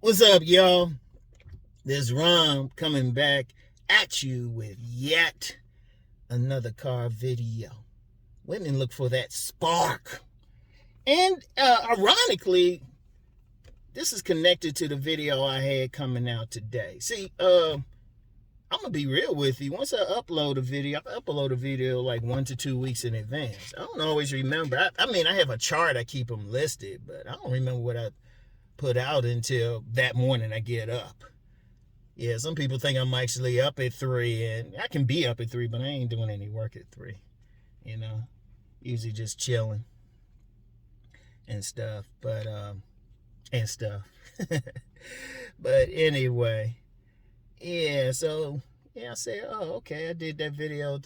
What's up, y'all? This Rom coming back at you with yet another car video. Women look for that spark. And ironically, this is connected to the video I had coming out today. See, I'm going to be real with you. Once I upload a video like 1 to 2 weeks in advance. I don't always remember. I mean, I have a chart. I keep them listed, but I don't remember what I put out until that morning I get up. Yeah, some people think I'm actually up at 3, and I can be up at 3, but I ain't doing any work at 3. You know, usually just chilling and stuff. But but anyway, yeah. So yeah, I said, oh, okay. I did that video,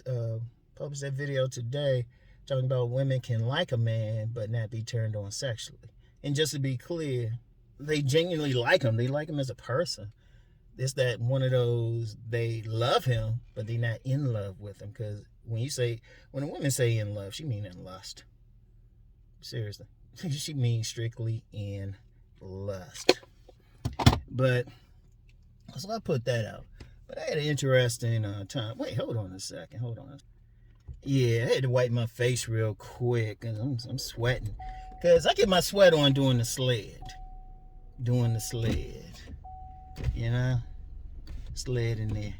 published that video today, talking about women can like a man but not be turned on sexually. And just to be clear, they genuinely like him. They like him as a person. It's that one of those, they love him, but they're not in love with him. Because when a woman say in love, she mean in lust. Seriously. She means strictly in lust. But, so I put that out. But I had an interesting time. Wait, hold on a second. Hold on. Yeah, I had to wipe my face real quick. Because I'm sweating. Because I get my sweat on doing the sled. You know, sled in there.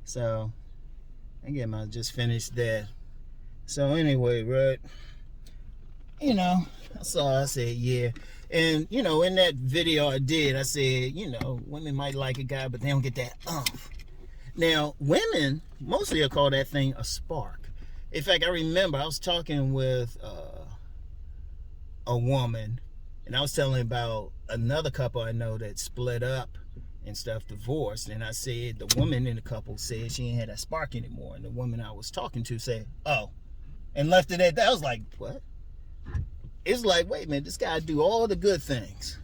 So I just finished that. So anyway, right, you know, I said, yeah. And, you know, in that video I did, I said, you know, women might like a guy, but they don't get that umph. Now, women mostly call that thing a spark. In fact, I remember I was talking with a woman, and I was telling about another couple I know that split up and stuff, divorced. And I said, the woman in the couple said she ain't had that spark anymore. And the woman I was talking to said, oh, and left it at that. I was like, what? It's like, wait a minute, this guy do all the good things.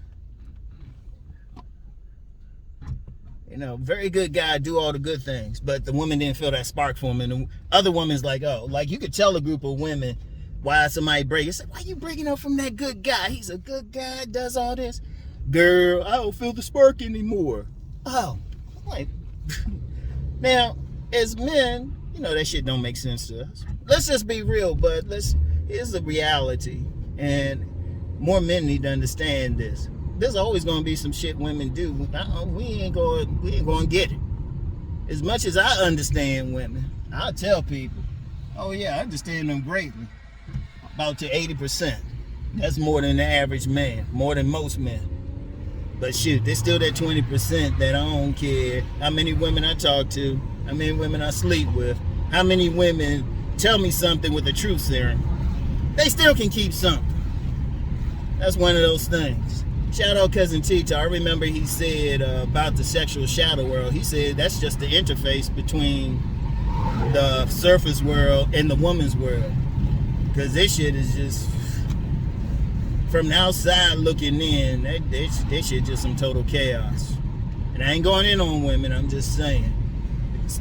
You know, very good guy, do all the good things. But the woman didn't feel that spark for him. And the other woman's like, oh, like you could tell a group of women why somebody break. It's like, why you breaking up from that good guy? He's a good guy, does all this. Girl, I don't feel the spark anymore. Oh, like, now, as men, you know, that shit don't make sense to us. Let's just be real, but here's the reality. And more men need to understand this. There's always going to be some shit women do. We ain't going to get it. As much as I understand women, I'll tell people, oh yeah, I understand them greatly. About to 80%. That's more than the average man, more than most men. But shoot, there's still that 20% that I don't care how many women I talk to, how many women I sleep with, how many women tell me something with a truth serum. They still can keep something. That's one of those things. Shout out Cousin Tito. I remember he said about the sexual shadow world. He said that's just the interface between the surface world and the woman's world. Because this shit is just, from the outside looking in, that shit just some total chaos. And I ain't going in on women, I'm just saying.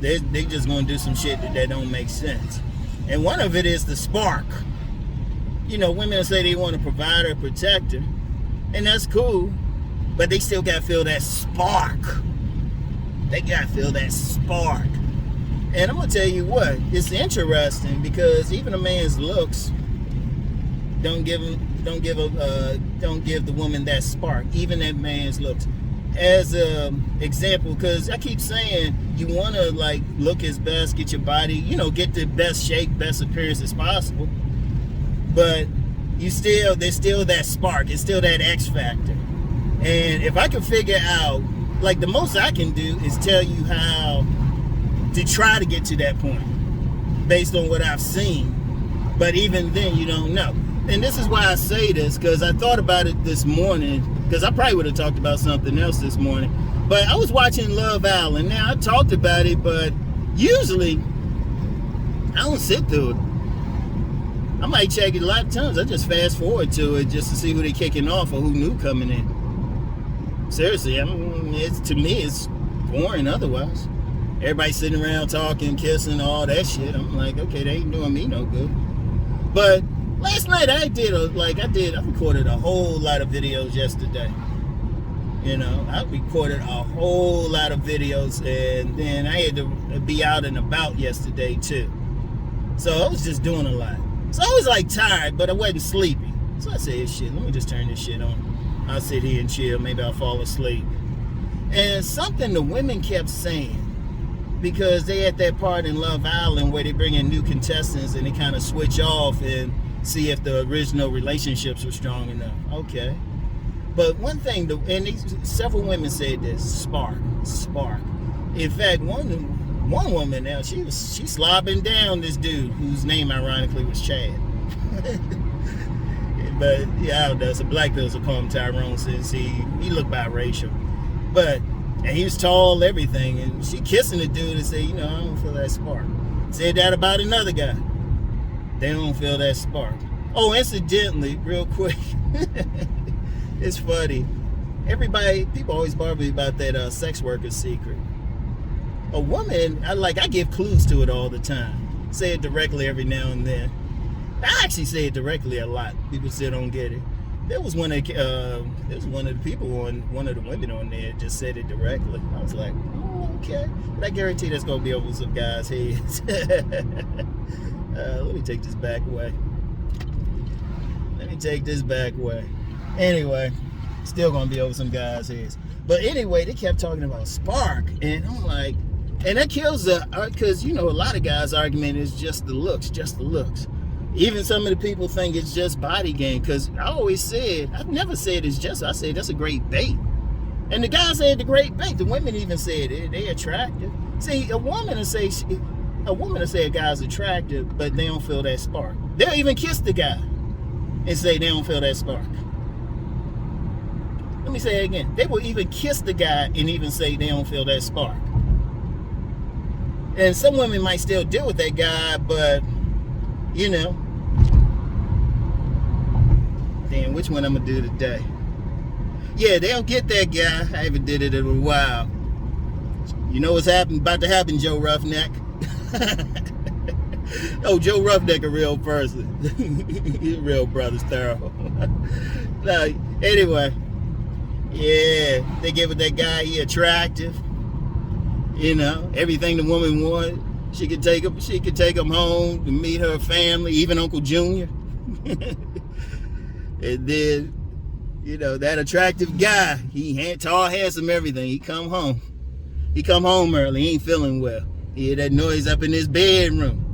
They just going to do some shit that don't make sense. And one of it is the spark. You know, women say they want a provider, protector, and that's cool, but they still got to feel that spark. They got to feel that spark. And I'm gonna tell you what, it's interesting because even a man's looks don't give the woman that spark. Even that man's looks. As an example, because I keep saying you want to like look his best, get your body, you know, get the best shape, best appearance as possible. But there's still that spark. It's still that X factor. And if I can figure out, like the most I can do is tell you how to try to get to that point based on what I've seen. But even then, you don't know. And this is why I say this, because I thought about it this morning, because I probably would have talked about something else this morning. But I was watching Love Island. Now, I talked about it, but usually I don't sit through it. I might check it a lot of times. I just fast forward to it just to see who they kicking off or who new coming in. Seriously, I mean, to me, it's boring otherwise. Everybody sitting around talking, kissing, all that shit. I'm like, okay, they ain't doing me no good. But last night I recorded a whole lot of videos yesterday. You know, I recorded a whole lot of videos, and then I had to be out and about yesterday too. So I was just doing a lot. So I was like tired, but I wasn't sleepy. So I said, shit, let me just turn this shit on. I'll sit here and chill. Maybe I'll fall asleep. And something the women kept saying, because they at that part in Love Island where they bring in new contestants and they kind of switch off and see if the original relationships were strong enough. Okay. But one thing, and several women said this, spark. In fact, one woman now, she slobbing down this dude whose name ironically was Chad. But yeah, I don't know. So black girls will call him Tyrone since he looked biracial. But and he was tall, everything, and she kissing the dude and said, you know, I don't feel that spark. Said that about another guy. They don't feel that spark. Oh, incidentally, real quick. It's funny. People always bother me about that sex worker secret. A woman, I give clues to it all the time. Say it directly every now and then. I actually say it directly a lot. People still don't get it. There was one of the people on one of the women on there just said it directly. I was like, oh, okay. But I guarantee that's gonna be over some guys' heads. Let me take this back away. Anyway, still gonna be over some guys' heads. But anyway, they kept talking about spark, and I'm like, and that kills because you know a lot of guys' argument is just the looks. Even some of the people think it's just body game, because I've never said it's just. I said that's a great bait, and the guys said the great bait. The women even said it. They attractive. See, a woman will say a guy's attractive, but they don't feel that spark. They'll even kiss the guy and say they don't feel that spark. Let me say it again. They will even kiss the guy and even say they don't feel that spark. And some women might still deal with that guy, but you know. Damn, which one I'm gonna do today? Yeah, they don't get that guy. I haven't did it in a while. You know what's about to happen, Joe Roughneck? Oh, Joe Roughneck a real person. He's a real brother's thorough. No, anyway. Yeah, they get with that guy, he attractive. You know, everything the woman wanted. She could take him home to meet her family, even Uncle Junior. And then, you know, that attractive guy, he tall, handsome, everything. He come home early, he ain't feeling well. He hear that noise up in his bedroom.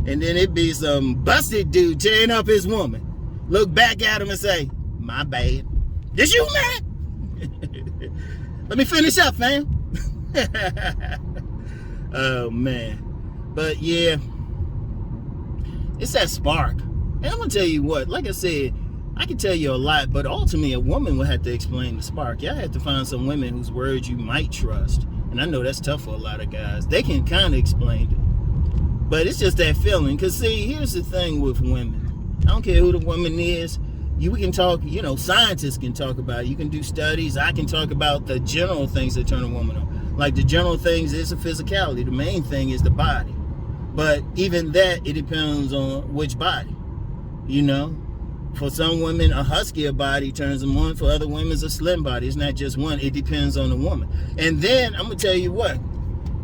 And then it be some busted dude tearing up his woman. Look back at him and say, my bad. This you, man? Let me finish up, fam. Oh, man. But, yeah. It's that spark. And I'm going to tell you what. Like I said, I can tell you a lot, but ultimately a woman will have to explain the spark. Y'all have to find some women whose words you might trust. And I know that's tough for a lot of guys. They can kind of explain it. But it's just that feeling. Because, see, here's the thing with women. I don't care who the woman is. We can talk, you know, scientists can talk about it. You can do studies. I can talk about the general things that turn a woman on. Like the general things is the physicality. The main thing is the body. But even that, it depends on which body. You know, for some women, a huskier body turns them on. For other women, it's a slim body. It's not just one. It depends on the woman. And then, I'm going to tell you what.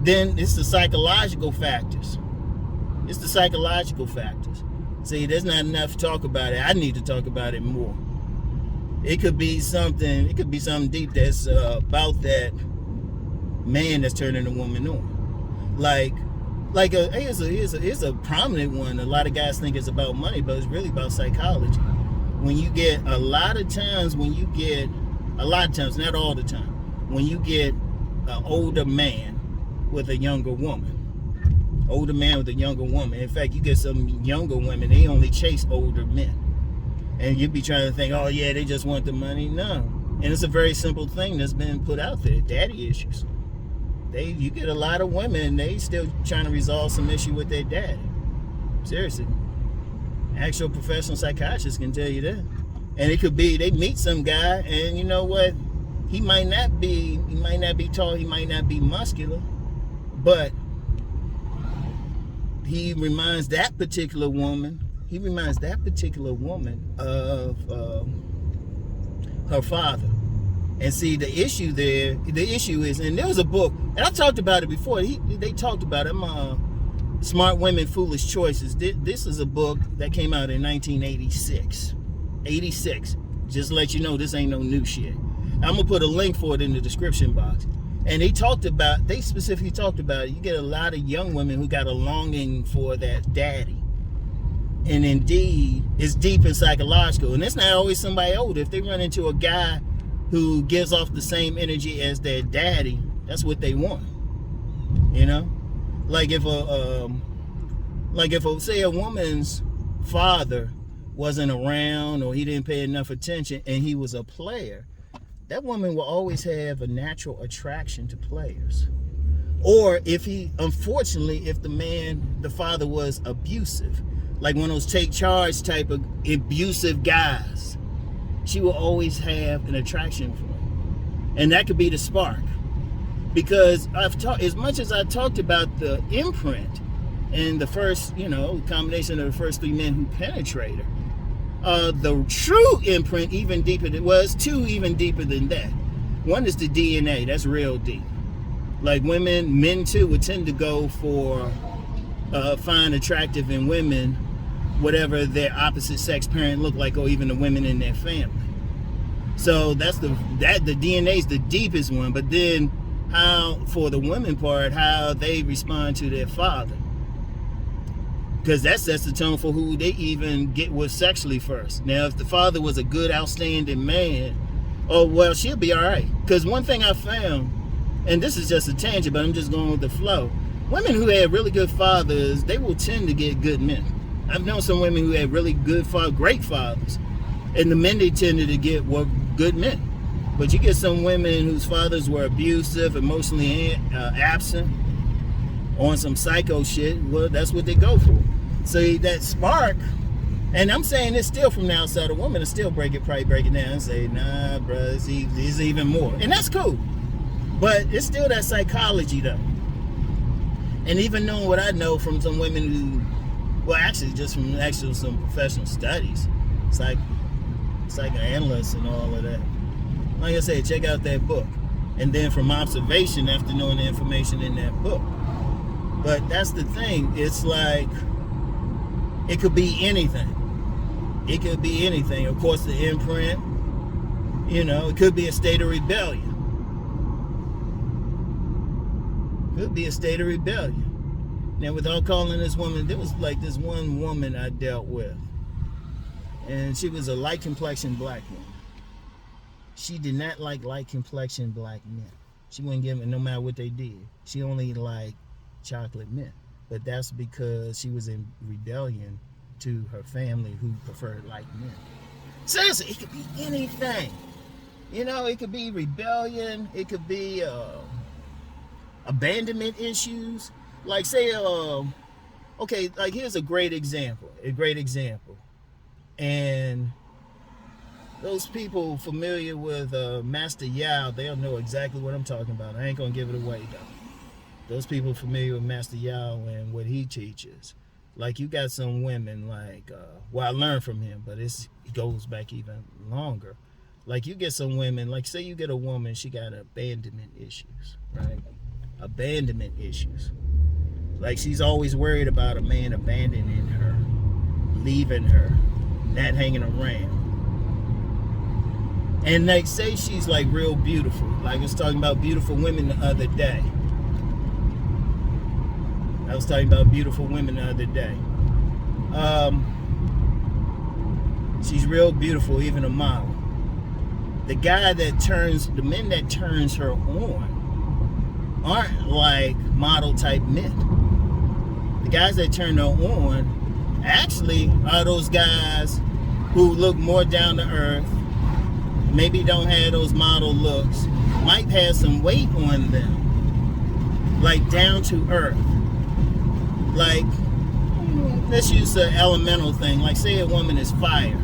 Then it's the psychological factors. See, there's not enough to talk about it. I need to talk about it more. It could be something deep that's about that man that's turning a woman on. Here's a prominent one. A lot of guys think it's about money, but it's really about psychology. Not all the time, when you get an older man with a younger woman. In fact, you get some younger women, they only chase older men. And you'd be trying to think, oh yeah, they just want the money. No. And it's a very simple thing that's been put out there, daddy issues. You get a lot of women, they still trying to resolve some issue with their daddy. Seriously. Actual professional psychiatrists can tell you that. And it could be they meet some guy, and you know what? He might not be tall, he might not be muscular, but he reminds that particular woman of her father. And see, the issue is, and there was a book, and I talked about it before. They talked about it. Smart Women, Foolish Choices. This is a book that came out in 1986. 86. Just to let you know, this ain't no new shit. I'm gonna put a link for it in the description box. And they specifically talked about it. You get a lot of young women who got a longing for that daddy. And indeed, it's deep and psychological. And it's not always somebody older. If they run into a guy who gives off the same energy as their daddy, that's what they want. You know? Like if say a woman's father wasn't around, or he didn't pay enough attention, and he was a player, that woman will always have a natural attraction to players. Or if the father was abusive, like one of those take charge type of abusive guys, she will always have an attraction for him. And that could be the spark. Because as much as I talked about the imprint and the first, combination of the first three men who penetrated her, the true imprint even deeper even deeper than that. One is the DNA. That's real deep. Like men too would tend to go for find attractive in women whatever their opposite sex parent look like, or even the women in their family. So the DNA is the deepest one. But then how, for the women part, how they respond to their father, because that sets the tone for who they even get with sexually first. Now, if the father was a good, outstanding man, oh well, she'll be all right. Because one thing I found, and this is just a tangent, but I'm just going with the flow, women who had really good fathers, they will tend to get good men. I've known some women who had really good great fathers, and the men they tended to get were good men. But you get some women whose fathers were abusive, emotionally absent, on some psycho shit, well, that's what they go for. So that spark, and I'm saying this still from the outside, a woman will still probably break it down and say, nah, bro, he's even more. And that's cool. But it's still that psychology, though. And even knowing what I know from some women who, well, actually, just from some professional studies, psychoanalysts and all of that. Like I said, check out that book. And then from observation, after knowing the information in that book. But that's the thing. It's like, it could be anything. It could be anything. Of course, the imprint, it could be a state of rebellion. Could be a state of rebellion. Now, without calling this woman, there was like this one woman I dealt with. And she was a light complexion black woman. She did not like light complexion black men. She wouldn't give them, no matter what they did. She only liked chocolate men. But that's because she was in rebellion to her family, who preferred light men. Seriously, it could be anything. It could be rebellion. It could be abandonment issues. Like say, okay, like here's a great example. And those people familiar with Master Yao, they'll know exactly what I'm talking about. I ain't gonna give it away though. Those people familiar with Master Yao and what he teaches. Like you got some women like, I learned from him, but it goes back even longer. Like you get some women, like say you get a woman, she got abandonment issues, right? Abandonment issues. Like she's always worried about a man abandoning her, leaving her, not hanging around. And like say she's like real beautiful. Like I was talking about beautiful women the other day. She's real beautiful, even a model. The men that turns her on aren't like model type men. The guys that turn her on actually are those guys who look more down to earth, maybe don't have those model looks, might have some weight on them, like down to earth. Like, let's use an elemental thing. Like say a woman is fire,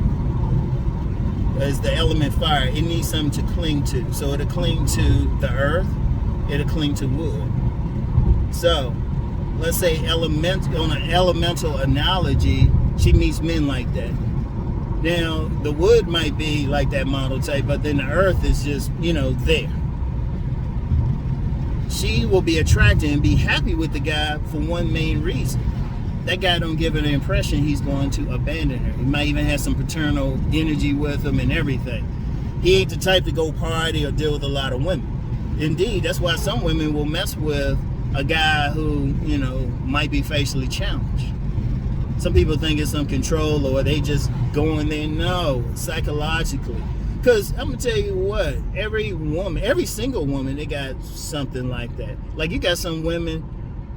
as the element fire, it needs something to cling to. So it'll cling to the earth, it'll cling to wood. So let's say on an elemental analogy, she meets men like that. Now, the wood might be like that model type, but then the earth is just, there. She will be attracted and be happy with the guy for one main reason. That guy don't give her the impression he's going to abandon her. He might even have some paternal energy with him and everything. He ain't the type to go party or deal with a lot of women. Indeed, that's why some women will mess with a guy who, might be facially challenged. Some people think it's some control or they just go in there. No, psychologically. Because I'm going to tell you what, every single woman, they got something like that. Like you got some women,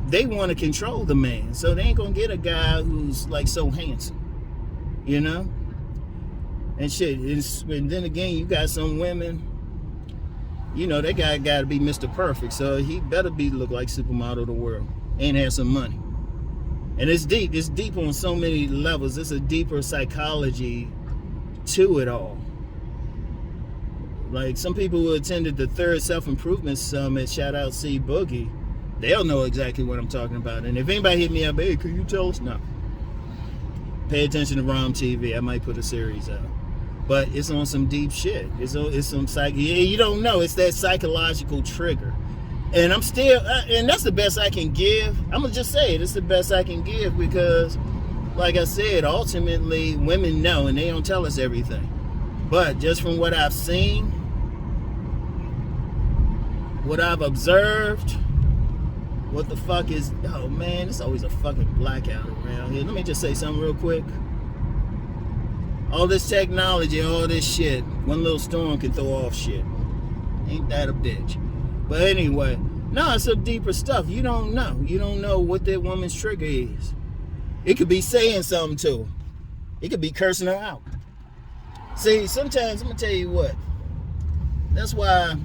they want to control the man. So they ain't going to get a guy who's like so handsome, And shit. And then again, you got some women, that guy got to be Mr. Perfect. So he better look like supermodel of the world and have some money. And it's deep. It's deep on so many levels. It's a deeper psychology to it all. Like some people who attended the third self-improvement summit, shout out C Boogie, they'll know exactly what I'm talking about. And if anybody hit me up, hey, can you tell us? No. Pay attention to Rom TV. I might put a series out. But it's on some deep shit. It's some you don't know. It's that psychological trigger. And I'm still, and that's the best I can give. I'm going to just say it. It's the best I can give because, like I said, ultimately, women know and they don't tell us everything. But just from what I've seen, what I've observed, what the fuck is, oh man, it's always a fucking blackout around here. Let me just say something real quick. All this technology, all this shit, one little storm can throw off shit. Ain't that a bitch? But anyway, no, it's some deeper stuff. You don't know. You don't know what that woman's trigger is. It could be saying something to her. It could be cursing her out. See, sometimes, I'm going to tell you what. That's why,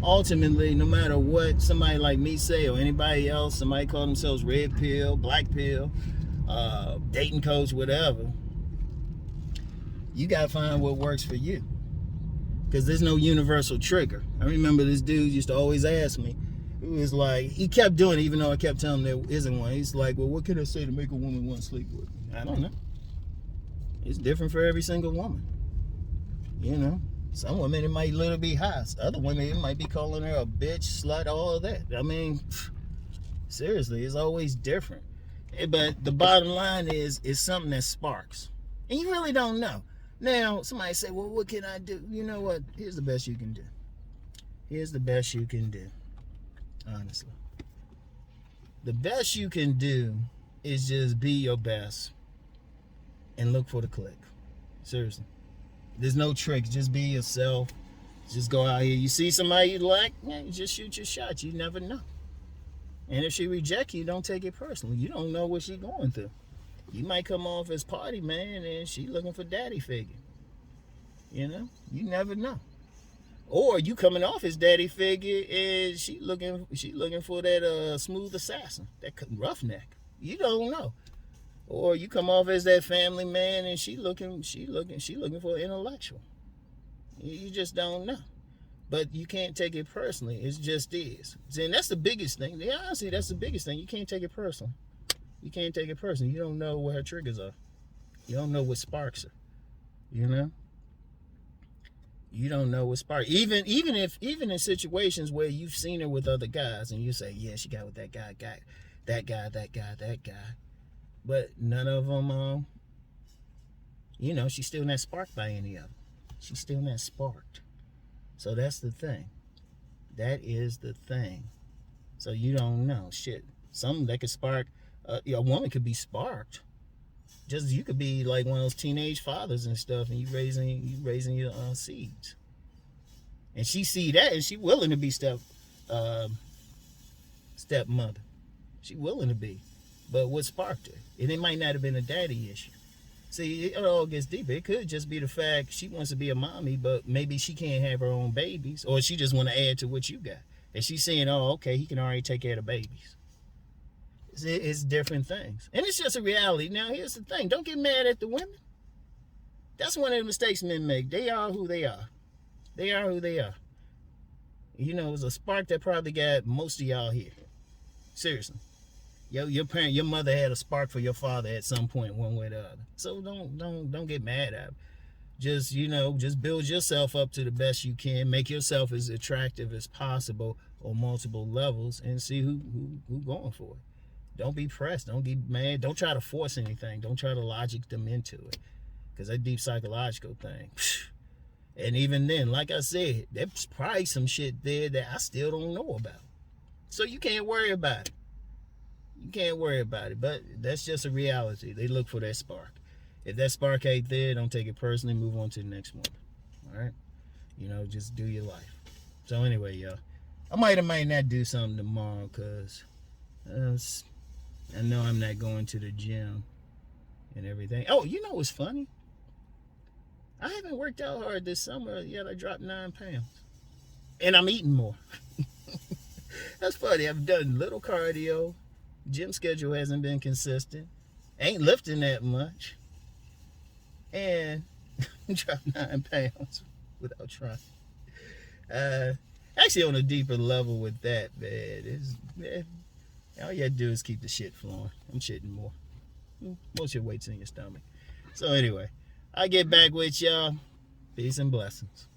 ultimately, no matter what somebody like me say or anybody else, somebody call themselves red pill, black pill, dating coach, whatever, you got to find what works for you. Because there's no universal trigger. I remember this dude used to always ask me. It was like, he kept doing it even though I kept telling him there isn't one. He's like, well, what can I say to make a woman want to sleep with me? I don't know. It's different for every single woman. Some women it might literally be hot. Other women it might be calling her a bitch, slut, all of that. I mean, seriously, it's always different. But the bottom line is, it's something that sparks. And you really don't know. Now, somebody say, well, what can I do? You know what? Here's the best you can do. Here's the best you can do. Honestly. The best you can do is just be your best and look for the click. Seriously. There's no tricks. Just be yourself. Just go out here. You see somebody you like, you just shoot your shot. You never know. And if she rejects you, don't take it personally. You don't know what she's going through. You might come off as party man and she looking for daddy figure. You never know. Or you coming off as daddy figure and she looking for that smooth assassin, that roughneck. You don't know. Or you come off as that family man and she looking for an intellectual. You just don't know. But you can't take it personally. It just is. And that's the biggest thing. Honestly, that's the biggest thing. You can't take it personally. You can't take it personally. You don't know what her triggers are. You don't know what sparks her. You don't know what sparks. Even in situations where you've seen her with other guys and you say, yeah, she got with that guy, that guy. But none of them, she's still not sparked by any of them. She's still not sparked. So that's the thing. That is the thing. So you don't know. Shit. Something that could spark. A woman could be sparked. Just you could be like one of those teenage fathers and stuff, and you raising your seeds. And she see that, and she willing to be stepmother. She willing to be, but what sparked her? And it might not have been a daddy issue. See, it all gets deeper. It could just be the fact she wants to be a mommy, but maybe she can't have her own babies, or she just want to add to what you got. And she's saying, oh, okay, he can already take care of the babies. It's different things. And it's just a reality. Now, here's the thing. Don't get mad at the women. That's one of the mistakes men make. They are who they are. They are who they are. It was a spark that probably got most of y'all here. Seriously. Your mother had a spark for your father at some point, one way or the other. So don't get mad at her. Just, just build yourself up to the best you can. Make yourself as attractive as possible on multiple levels, and see who going for it. Don't be pressed. Don't be mad. Don't try to force anything. Don't try to logic them into it, because that deep psychological thing. And even then, like I said, there's probably some shit there that I still don't know about. So you can't worry about it. You can't worry about it. But that's just a reality. They look for that spark. If that spark ain't there, don't take it personally. Move on to the next one. All right? Just do your life. So anyway, y'all, I might not do something tomorrow, because I know I'm not going to the gym and everything. Oh, you know what's funny? I haven't worked out hard this summer yet. I dropped 9 pounds. And I'm eating more. That's funny. I've done little cardio. Gym schedule hasn't been consistent. Ain't lifting that much. And dropped 9 pounds without trying. Actually, on a deeper level with that, man, all you have to do is keep the shit flowing. I'm shitting more. Most of your weight's in your stomach. So anyway, I get back with y'all. Peace and blessings.